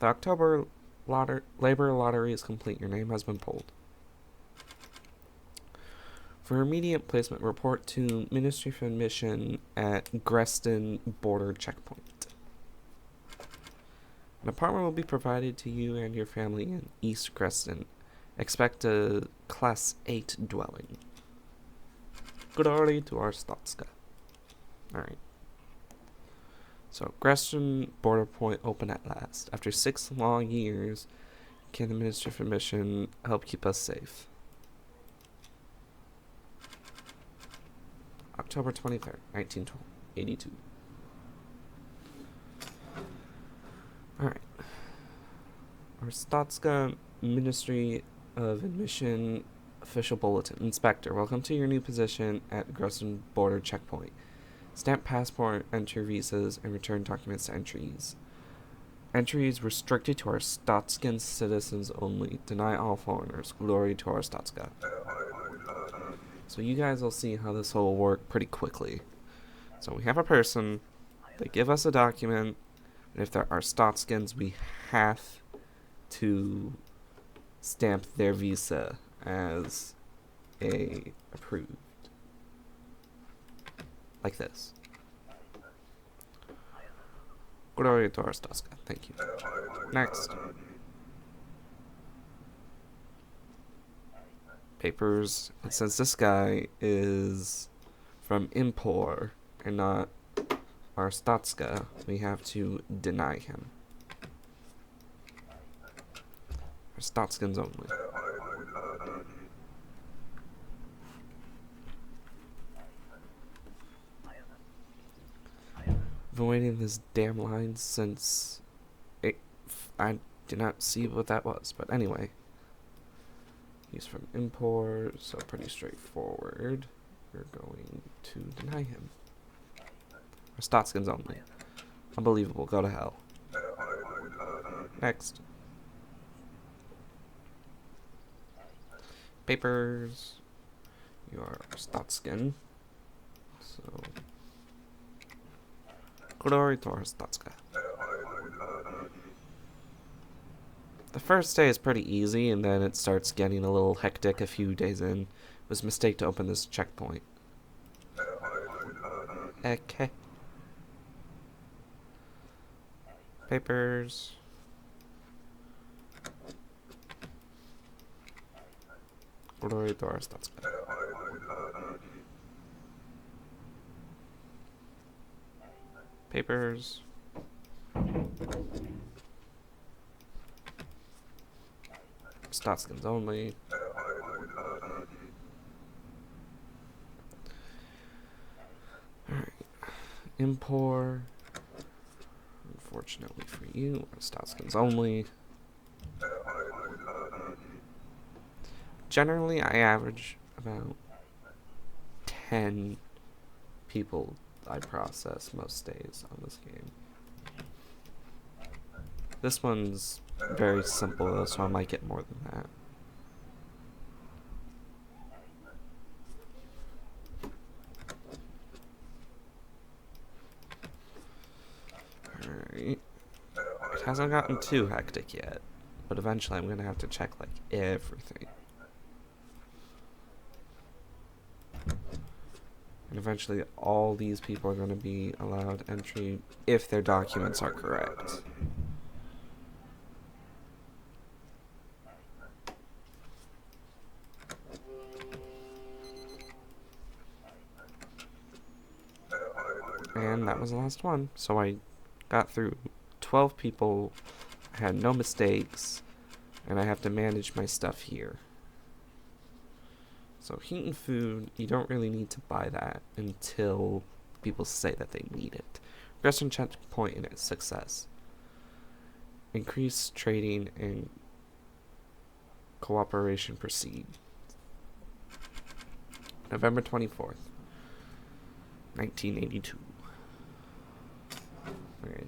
The October labor lottery is complete. Your name has been pulled. For immediate placement, report to Ministry of Admission at Greston Border Checkpoint. An apartment will be provided to you and your family in East Greston. Expect a Class 8 dwelling. Glory to our Statska. Alright. So, Greston Border Point open at last. After 6 long years, can the Ministry of Admission help keep us safe? October 23rd, 1982. Alright. Our Statska Ministry of Admission Official Bulletin. Inspector, welcome to your new position at Greston Border Checkpoint. Stamp passport, enter visas, and return documents to entries. Entries restricted to our Statskan citizens only. Deny all foreigners. Glory to our Statska. So you guys will see how this will work pretty quickly. So we have a person, they give us a document, and if there are Statskans, we have to stamp their visa as approved. Like this. Glory to our Statska. Thank you. Next. Papers. And since this guy is from Impor and not our Statska, we have to deny him. Our Statskans only. I've been waiting this damn line since I did not see what that was, but anyway. He's from Import, so pretty straightforward. We're going to deny him. Our Statskans only. Unbelievable, go to hell. Next. Papers. You are Statskan. So glory to our Statska. The first day is pretty easy, and then it starts getting a little hectic a few days in. It was a mistake to open this checkpoint. Okay. Papers. Glory to our Statska. Papers. Statskans only. Alright. Import. Unfortunately for you, Statskans only. Generally, I average about 10 people I process most days on this game. This one's very simple though, so I might get more than that. Alright. It hasn't gotten too hectic yet, but eventually I'm gonna have to check like everything. And eventually all these people are gonna be allowed entry if their documents are correct. And that was the last one. So I got through 12 people, I had no mistakes, and I have to manage my stuff here. So heat and food, you don't really need to buy that until people say that they need it. Greston checkpoint and its success. Increase trading and cooperation proceed. November 24th, 1982. Alright.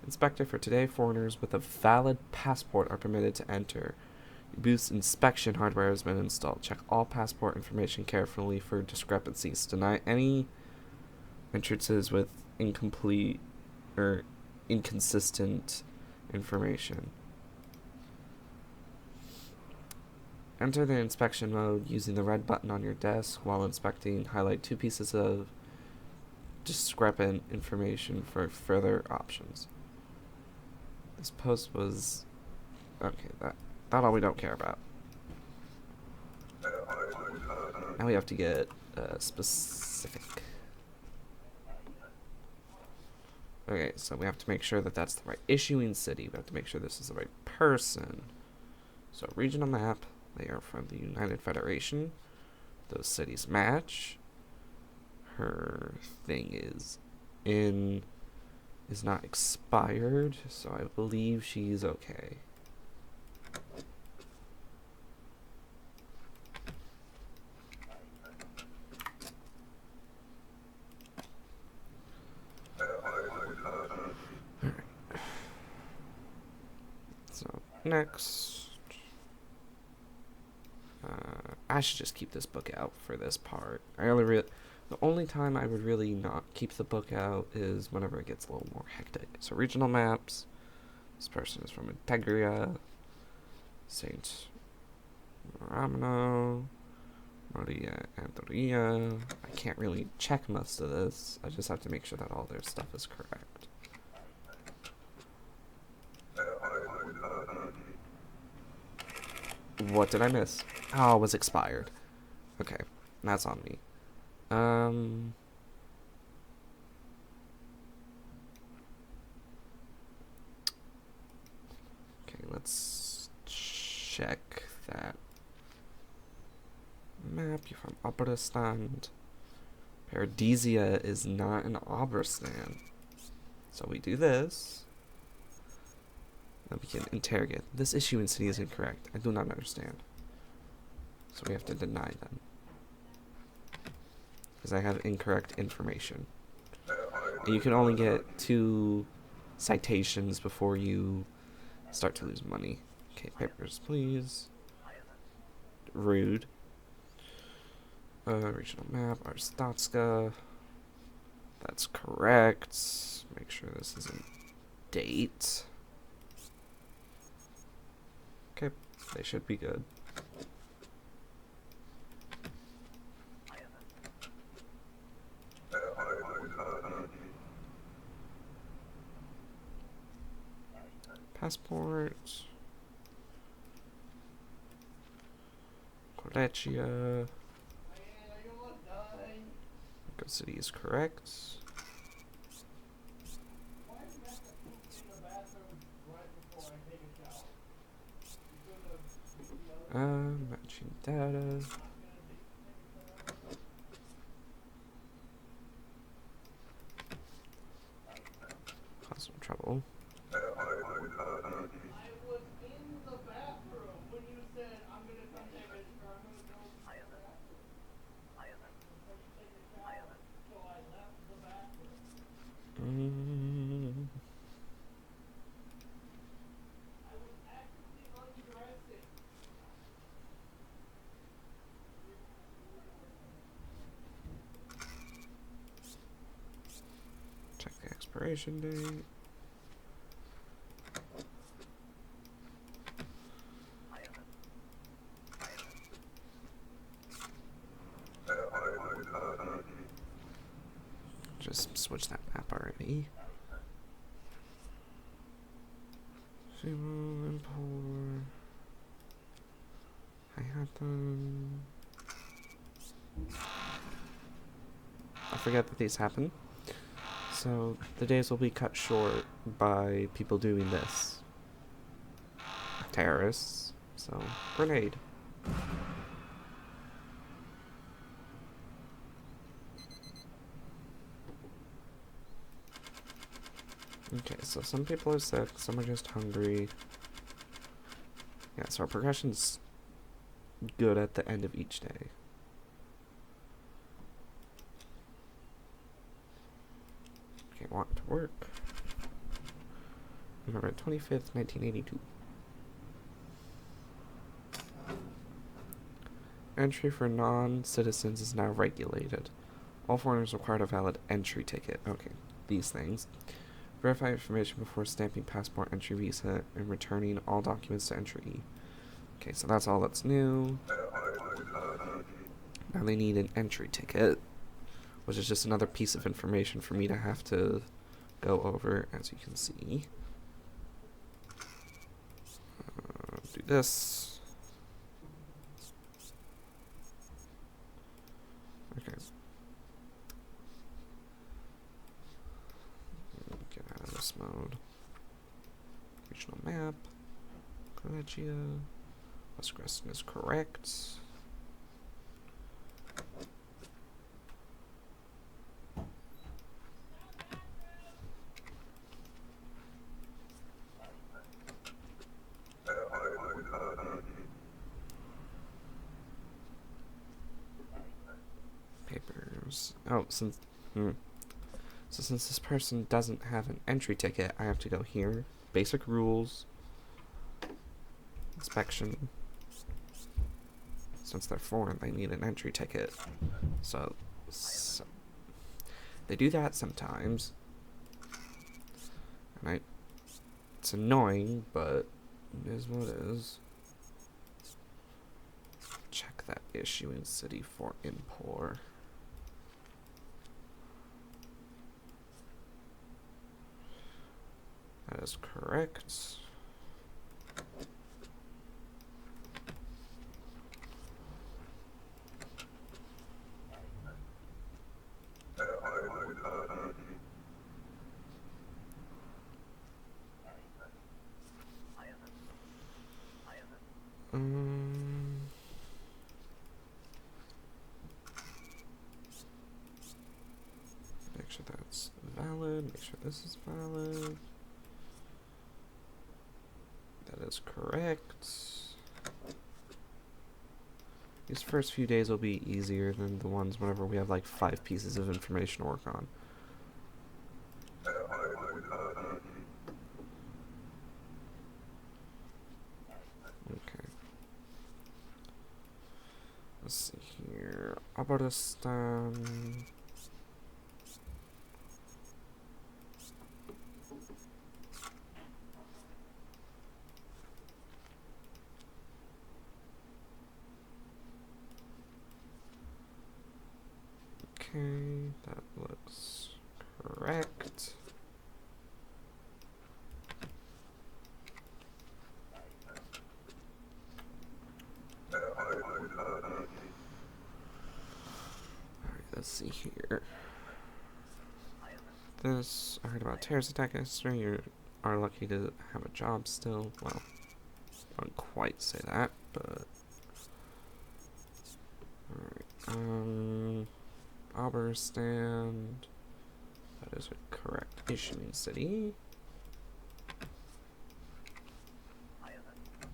Inspector, for today, foreigners with a valid passport are permitted to enter. Booth's inspection hardware has been installed. Check all passport information carefully for discrepancies. Deny any entrances with incomplete or inconsistent information. Enter the inspection mode using the red button on your desk. While inspecting, highlight 2 pieces of discrepant information for further options. This post was... okay, that all we don't care about. Now we have to get specific. Okay, so we have to make sure that that's the right issuing city. We have to make sure this is the right person. So regional map, they are from the United Federation. Those cities match. Her thing is not expired, so I believe she's okay. Next, I should just keep this book out for this part. The only time I would really not keep the book out is whenever it gets a little more hectic. So regional maps. This person is from Integria, Saint Ramino, Maria Antonia. I can't really check most of this. I just have to make sure that all their stuff is correct. What did I miss? Oh, it was expired. Okay, that's on me. Okay, let's check that map. You're from Obristan. Paradisia is not in Obristan. So we do this. Then we can interrogate. This issue in city is incorrect. I do not understand. So we have to deny them. Because I have incorrect information. And you can only get 2 citations before you start to lose money. Okay, papers, please. Rude. Regional map, Arstotzka. That's correct. Make sure this is in date. Okay, they should be good. Passport. Kolechia. Go city is correct. Matching data. Cause some trouble. Check the expiration date. Just switch that map already. Import. I forget that these happen. So the days will be cut short by people doing this. Terrorists. So, grenade. Okay, so some people are sick, some are just hungry. Yeah, so our progression's good at the end of each day. Okay, want to work. November 25th, 1982. Entry for non-citizens is now regulated. All foreigners require a valid entry ticket. Okay, these things. Verify information before stamping passport, entry visa, and returning all documents to entry. Okay, so that's all that's new. Now they need an entry ticket, which is just another piece of information for me to have to go over, as you can see. Do this. Okay. Get out of this mode. Regional map. Collegia. West Creston is correct. Papers. Oh, since so since this person doesn't have an entry ticket, I have to go here. Basic rules. Inspection. Since they're foreign, they need an entry ticket. So they do that sometimes. And it's annoying, but it is what it is. Check that issuing city for import. That is correct. Make sure that's valid. Make sure this is valid. That is correct. These first few days will be easier than the ones whenever we have like 5 pieces of information to work on. Okay. Let's see here. Abaristan. Okay, that looks correct. Alright, let's see here. This, I heard about terrorist attack history. You are lucky to have a job still. Well, I wouldn't quite say that, but... Alright, Aberstan. That is a correct issuing city.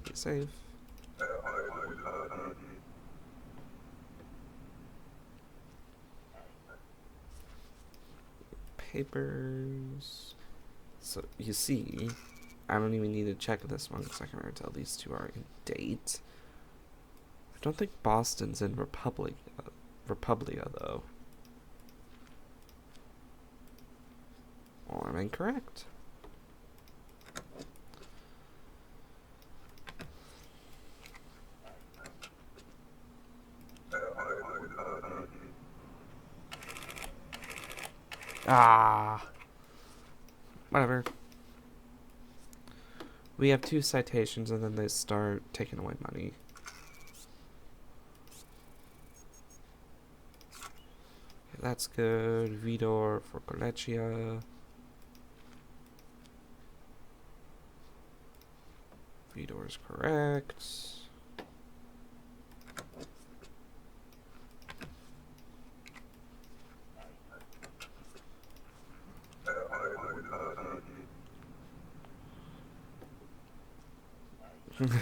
Be safe. Papers. So you see, I don't even need to check this one because I can already tell these two are in date. I don't think Boston's in Republica though. Well, I'm incorrect. Whatever. We have 2 citations and then they start taking away money. Okay, that's good. Vidor for Kolechia. Vidor is correct.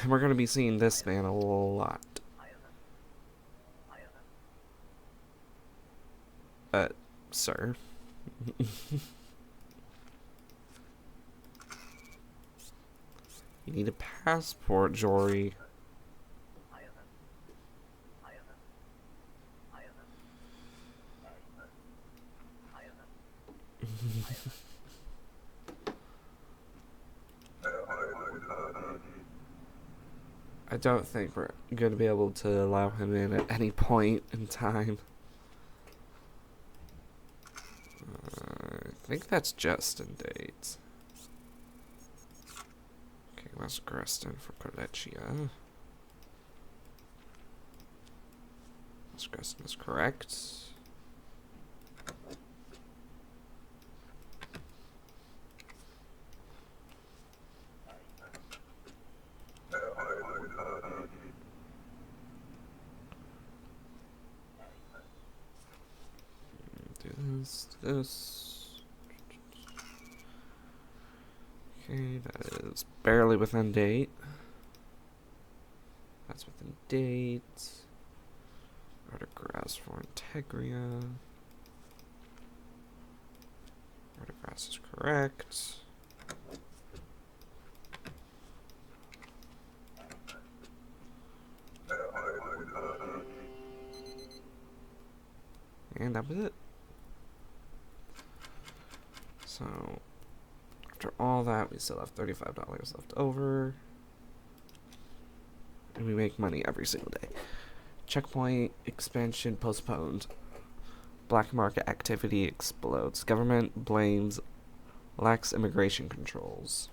We're going to be seeing this man a lot. Sir. You need a passport, Jory. I don't think we're going to be able to allow him in at any point in time. I think that's just in date. Okay, West Greston for Cordecia. West Greston is correct. This. Okay, that is barely within date. That's within date. Artigrass for Integria. Artigrass is correct. And that was it. So, after all that, we still have $35 left over. And we make money every single day. Checkpoint expansion postponed. Black market activity explodes. Government blames lax immigration controls.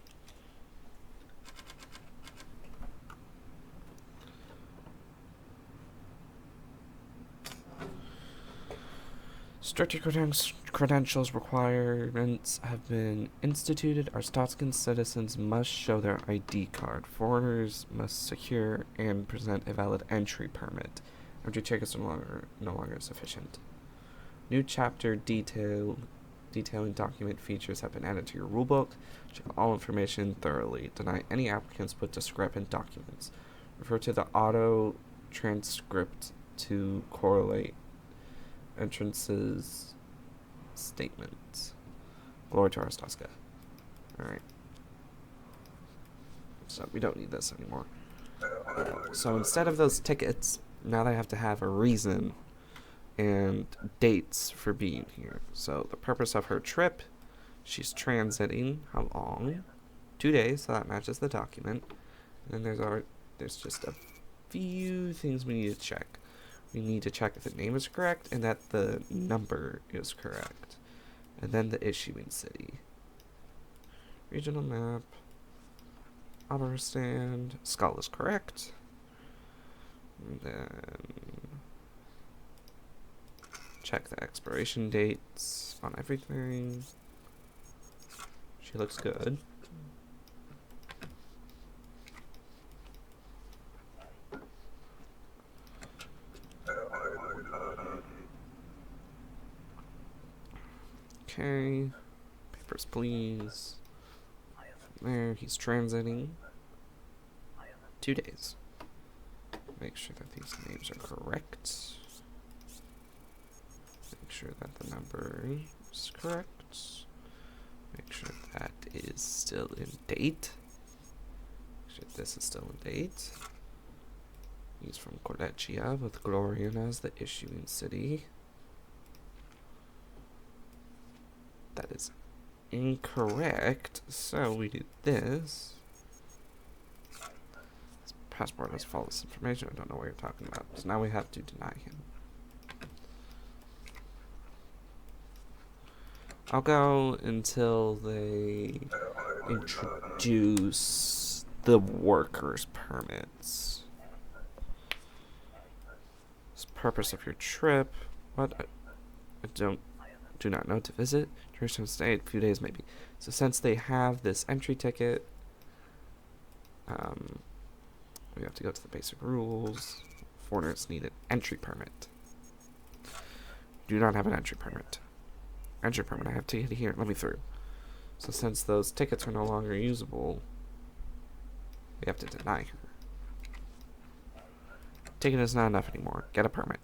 Stricter credentials requirements have been instituted. Arstotzkan citizens must show their ID card. Foreigners must secure and present a valid entry permit. Entry check is no longer sufficient. New chapter detailing document features have been added to your rulebook. Check all information thoroughly. Deny any applicants with discrepant documents. Refer to the auto transcript to correlate entrances statement. Glory to Arstotzka. Alright. So we don't need this anymore. So instead of those tickets, now they have to have a reason and dates for being here. So the purpose of her trip, she's transiting. How long? 2 days, so that matches the document. And then there's just a few things we need to check. We need to check if the name is correct and that the number is correct. And then the issuing city. Regional map. Oberstan. Skull is correct. And then check the expiration dates on everything. She looks good. Okay. Papers, please. From there, he's transiting. 2 days. Make sure that these names are correct. Make sure that the number is correct. Make sure that is still in date. Make sure this is still in date. He's from Cordecia with Glorian as the issuing city. That is incorrect, so we do this. His passport has false information. I don't know what you're talking about. So now we have to deny him. I'll go until they introduce the workers' permits. What's the purpose of your trip? What? I do not know to visit. Duration of stay, a few days maybe. So since they have this entry ticket, we have to go to the basic rules. Foreigners need an entry permit. Do not have an entry permit. Entry permit, I have to get here. Let me through. So since those tickets are no longer usable, we have to deny her. Ticket is not enough anymore. Get a permit.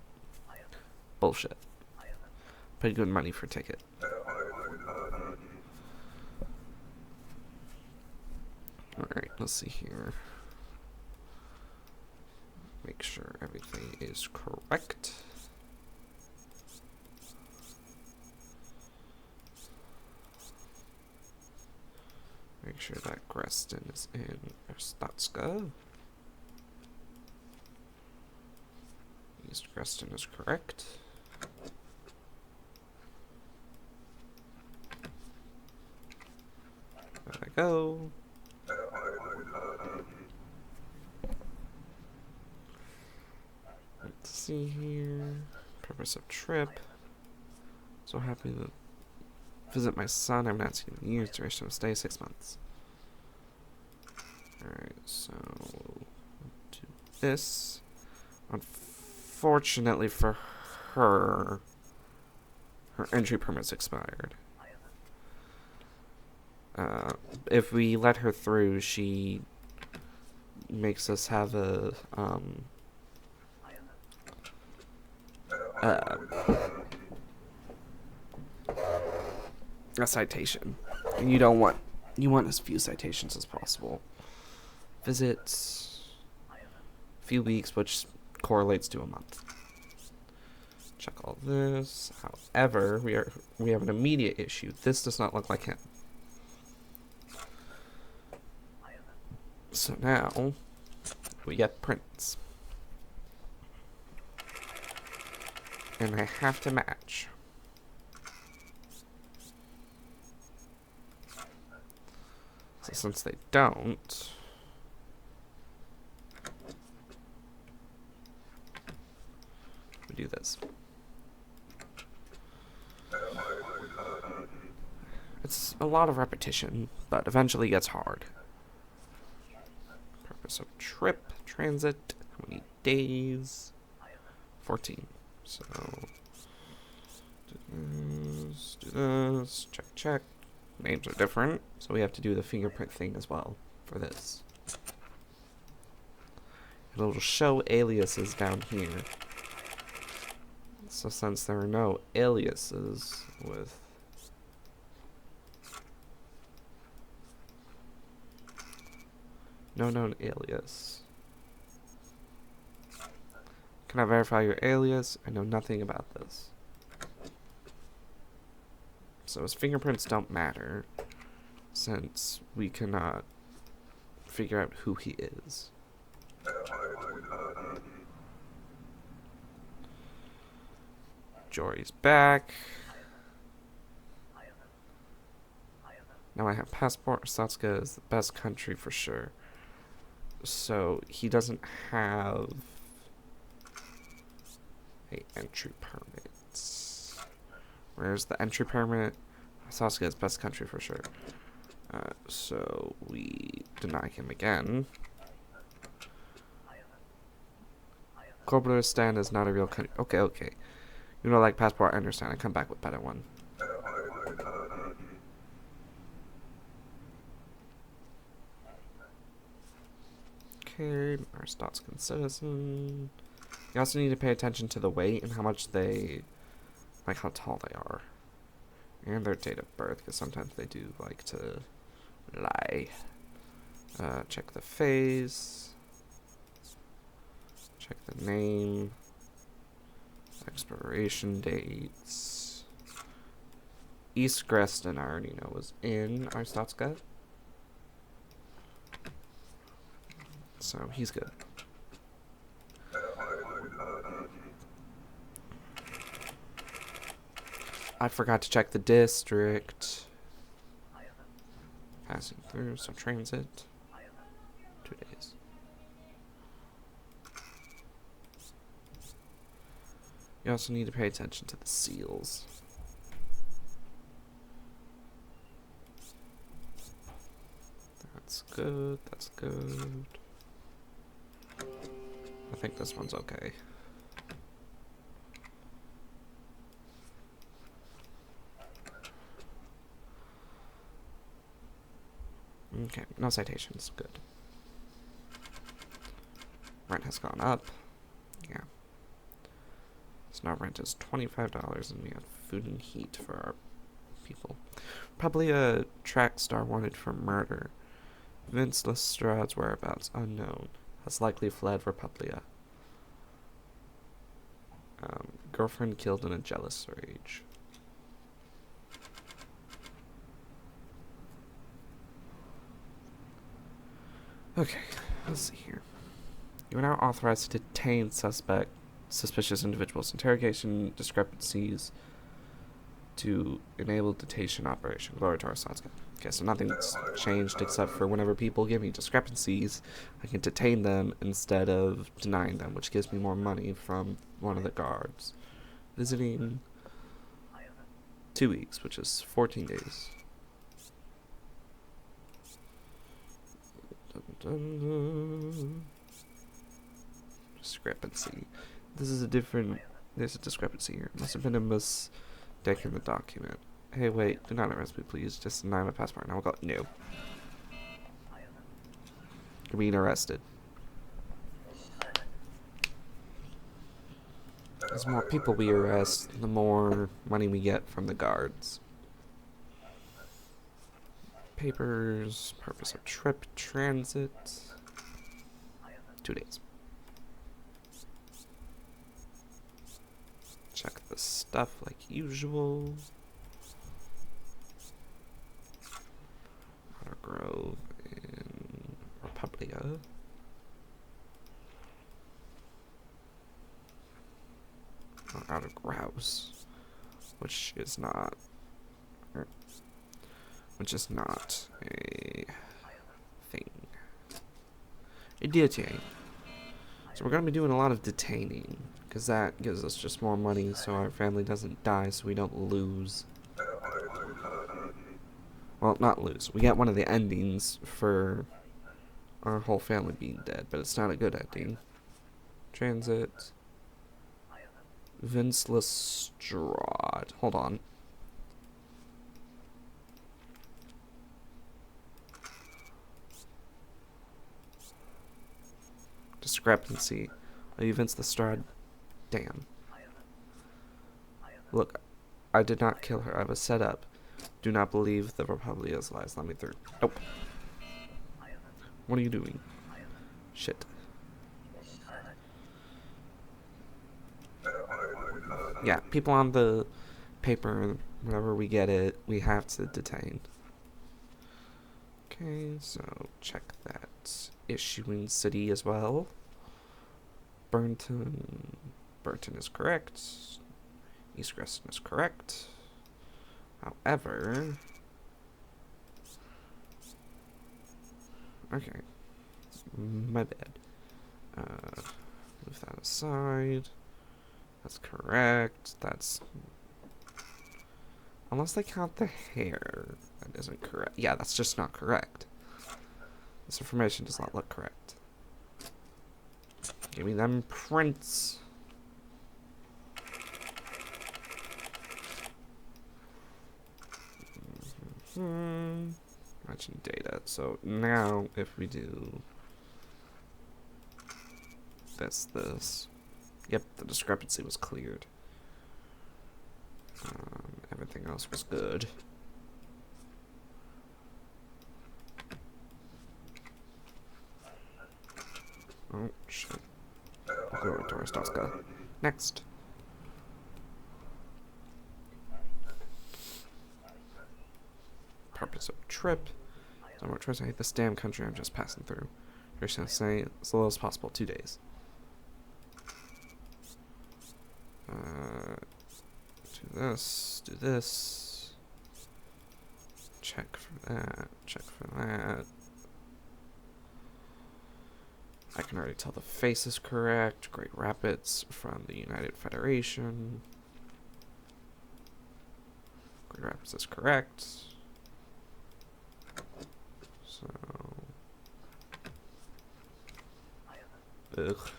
Bullshit. Pay good money for a ticket. Alright, let's see here. Make sure everything is correct. Make sure that Greston is in Arstotzka. East Creston is correct. There I go. Let's see here. Purpose of trip. So happy to visit my son. I've not seen him in years. Duration of stay 6 months. Alright, so do this. Unfortunately for her, her entry permit's expired. If we let her through, she makes us have a citation. And you don't want, you want as few citations as possible. Visits, few weeks, which correlates to a month. Check all this. However, we have an immediate issue. This does not look like him. So now we get prints. And I have to match. So since they don't, we do this. It's a lot of repetition, but eventually gets hard. Purpose of trip, transit, how many days? 14. So, do this, check. Names are different, so we have to do the fingerprint thing as well for this. It'll show aliases down here. So since there are no aliases with no known alias. Can I verify your alias? I know nothing about this. So his fingerprints don't matter, since we cannot figure out who he is. Jory's back. Now I have passport. Satsuka is the best country for sure. So he doesn't have a entry permit. Where's the entry permit? Sasuke is best country for sure. So we deny him again. Kyrgyzstan is not a real country. Okay. You know, like passport, I understand. I come back with better one. Okay, Aristotskin citizen. You also need to pay attention to the weight and how much they, like how tall they are. And their date of birth, because sometimes they do like to lie. Check the face. Check the name. Expiration dates. East Creston, I already know, was in Arstotzka. So he's good. I forgot to check the district. Passing through, so transit. 2 days. You also need to pay attention to the seals. That's good, that's good. I think this one's okay. Okay, no citations, good. Rent has gone up. Yeah. So now rent is $25 and we have food and heat for our people. Probably a track star wanted for murder. Vince Lestrade's whereabouts unknown. Has likely fled Republia. Girlfriend killed in a jealous rage. Okay, let's see here. You are now authorized to detain suspect suspicious individuals interrogation discrepancies to enable detention operation. Glory to Arstotzka. Okay, so nothing's changed except for whenever people give me discrepancies, I can detain them instead of denying them, which gives me more money from one of the guards. Visiting 2 weeks, which is 14 days. Dun, dun, dun. Discrepancy. This is a different. There's a discrepancy here. Must have been a mistake in the document. Hey, wait. Do not arrest me, please. Just deny my passport. And I will go. No. You're being arrested. As more people we arrest, the more money we get from the guards. Papers, purpose of trip, transit. 2 days. Check the stuff like usual. Otter Grove in Republica. Outer Grouse, which is not a thing. A detain. So we're gonna be doing a lot of detaining, because that gives us just more money so our family doesn't die, so we don't lose. Well, not lose. We get one of the endings for our whole family being dead, but it's not a good ending. Transit. Vince Lestrade. Hold on. Discrepancy. Are you Vince Lestrade? Damn. Look, I did not kill her. I was set up. Do not believe the Republica's lies. Let me through. Nope. What are you doing? Shit. Yeah, people on the paper, whenever we get it, we have to detain. Okay, so check that. Issuing city as well. Burton is correct. East Greston is correct. However, okay, my bad. Move that aside. That's correct. That's... Unless they count the hair. That isn't correct. Yeah, that's just not correct. This information does not look correct. Give me them prints. Matching data. So now if we do this. Yep, the discrepancy was cleared. Everything else was good. Oh, shit. We'll go to Arstotzka. Next. Purpose of trip. So I'm trying to hate this damn country I'm just passing through. You're just gonna say as little as possible, 2 days. Do this. Check for that. Check for that. I can already tell the face is correct. Great Rapids from the United Federation. Great Rapids is correct. So. Ugh.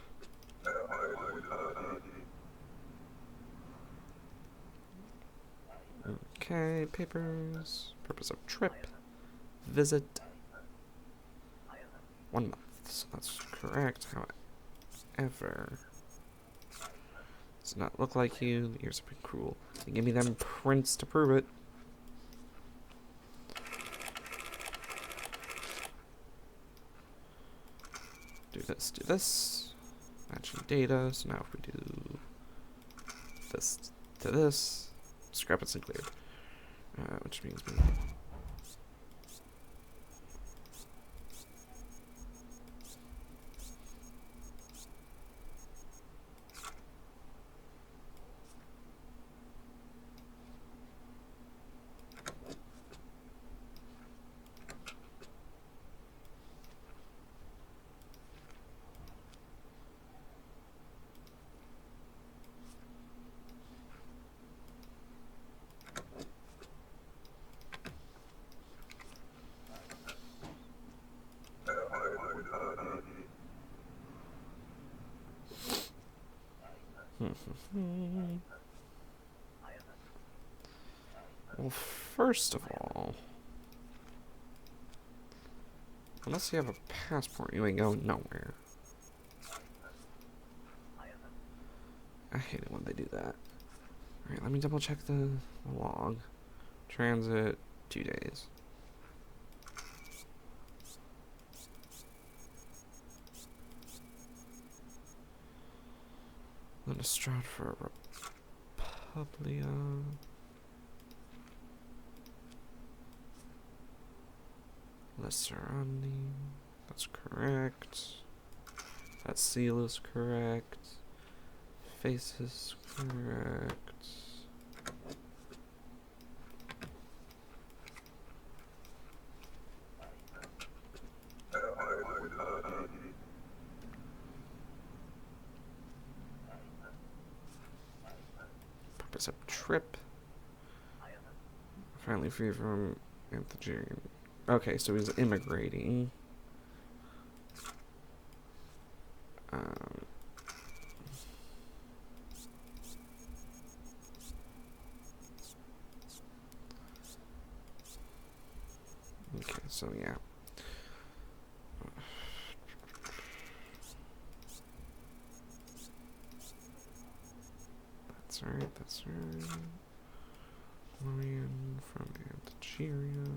Okay, papers. Purpose of trip. Visit. 1 month. So that's correct. However, does not look like you. The ears have been cruel. They give me them prints to prove it. Do this. Matching data. So now if we do this to this, discrepancy cleared. Which means we... Well, first of all, unless you have a passport, you ain't going nowhere. I hate it when they do that. Alright, let me double check the log. Transit, 2 days. Then a Stratford Republia. Lesserani. That's correct. That seal is correct. Face is correct. Purpose of trip. Finally free from Anthogerian. Okay, so he's immigrating. Okay, so yeah. That's right, that's right. Lorian from Anticheria.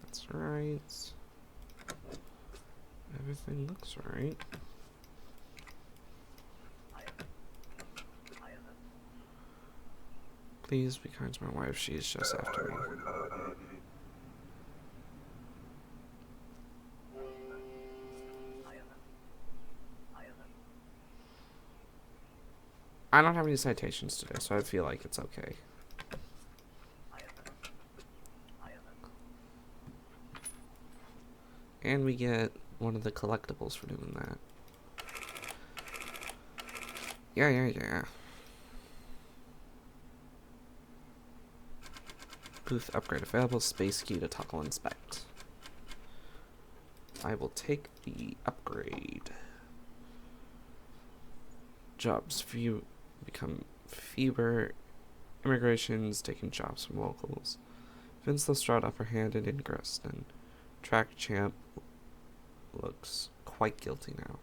That's right. Everything looks right. Please be kind to my wife, she is just after me. I don't have any citations today, so I feel like it's okay. And we get one of the collectibles for doing that. Yeah. Booth upgrade available. Space key to toggle inspect. I will take the upgrade. Jobs few become fewer. Immigrations taking jobs from locals. Vince Lestrade upper-handed in Groston. Track champ looks quite guilty now.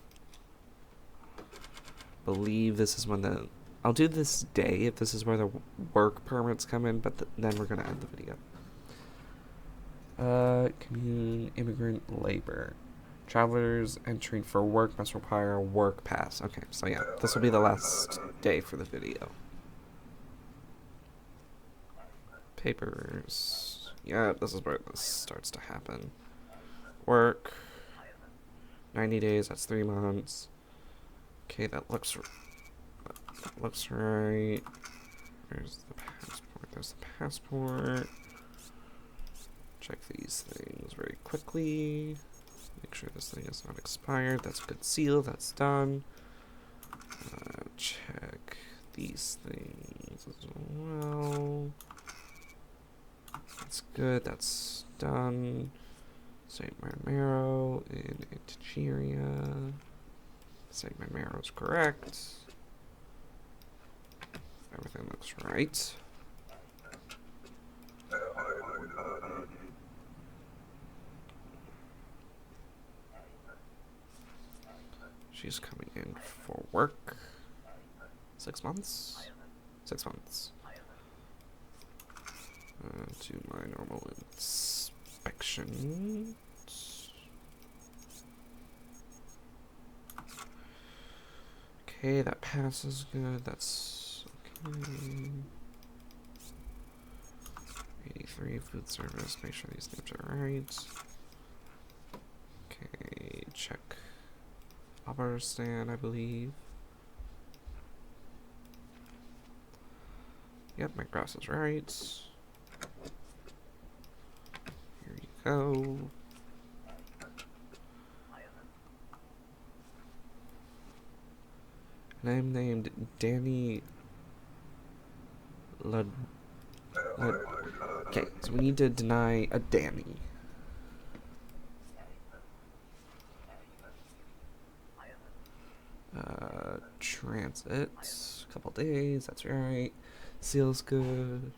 Believe this is when the... I'll do this day if this is where the work permits come in, but then we're going to end the video. Commune, immigrant, labor. Travelers entering for work must require a work pass. Okay, so yeah, this will be the last day for the video. Papers. Yeah, this is where this starts to happen. Work. 90 days, that's 3 months. Okay, that looks right. There's the passport. Check these things very quickly. Make sure this thing is not expired. That's a good seal, that's done. Check these things as well. That's good, that's done. St. Marmero in Anticheria. St. Marmero is correct. Everything looks right. She's coming in for work. 6 months? 6 months. Do my normal inspection. Okay, that passes good. That's okay. 83 food service. Make sure these names are right. Okay, check. Aberstan, I believe. Yep, my grass is right. Here you go. And I'm named Danny Okay, so we need to deny a Danny. Transit. Couple days, that's right. Seal's good.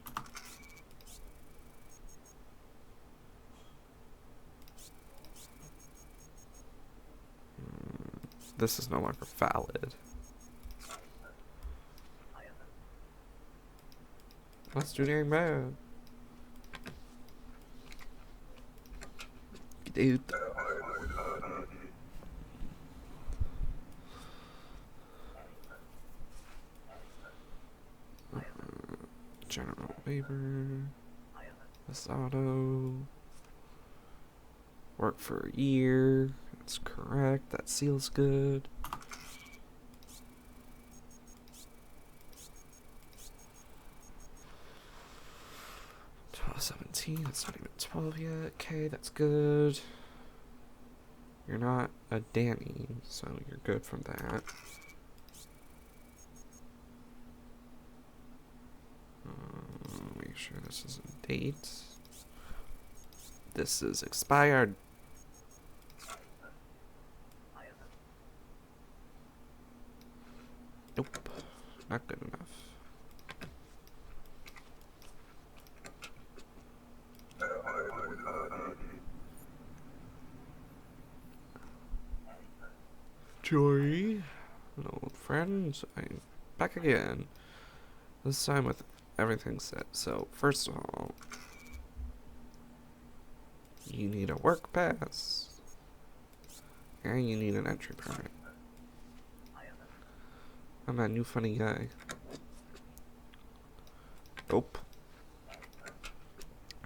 This is no longer valid. That's too dang bad. Dude. General labor. Auto. Work for a year. That's correct. That seals good. $12.17. That's not even 12 yet. Okay, that's good. You're not a Danny, so you're good from that. Make sure this is a date. This is expired. Nope, not good enough. Jory, old friends, I'm back again. This time with everything set. So, first of all, you need a work pass, and you need an entry permit. I'm that new funny guy. Nope.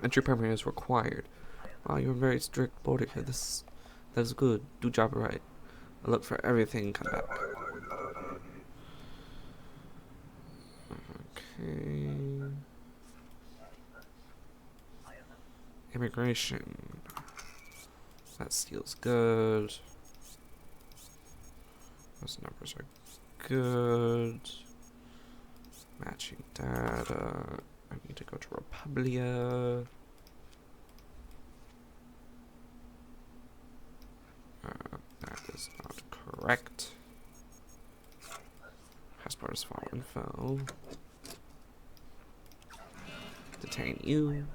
Entry permit is required. Wow, you're a very strict border here. That's good. Do job right. I look for everything. Come back. Okay. Immigration. That seals good. Those numbers are good. Matching data. I need to go to Republia. That is not correct. Passport is file info. Detain you.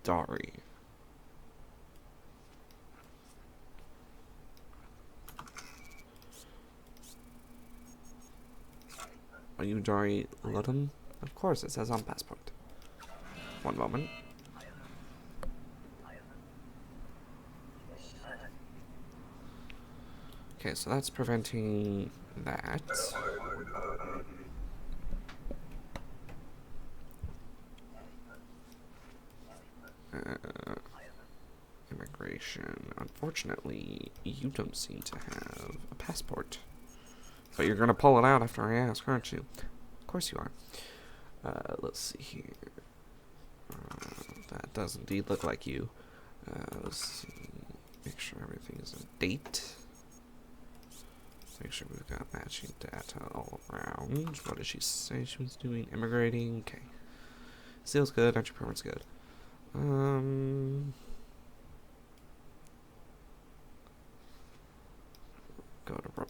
Dari. Are you Dari Ludden? Of course, it says on passport. One moment. Okay, so that's preventing that. Immigration. Unfortunately, you don't seem to have a passport. But you're gonna pull it out after I ask, aren't you? Of course you are. Let's see here. That does indeed look like you. Let's see. Make sure everything is in date. Make sure we've got matching data all around. What did she say she was doing? Immigrating. Okay. Seal's good. Entry permit's good. Go to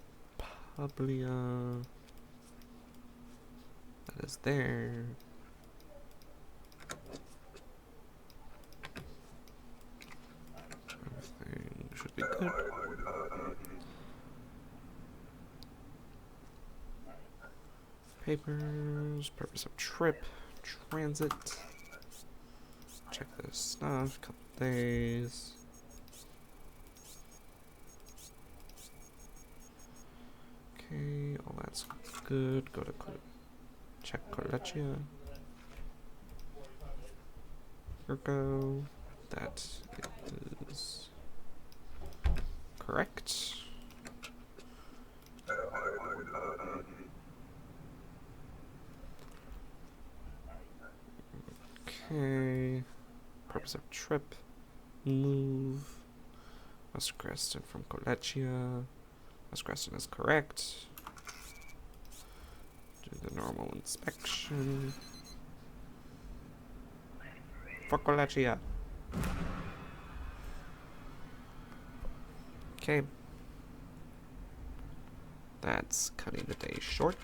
Republia. That is there. Everything should be good. Papers, purpose of trip, transit. Check this stuff, couple days. Okay, all that's good. Go to check Colechia. Ergo, that is correct. Okay. Purpose of trip. Move. West Creston from Colechia. West Creston is correct. Do the normal inspection. Focaccia. Okay. That's cutting the day short.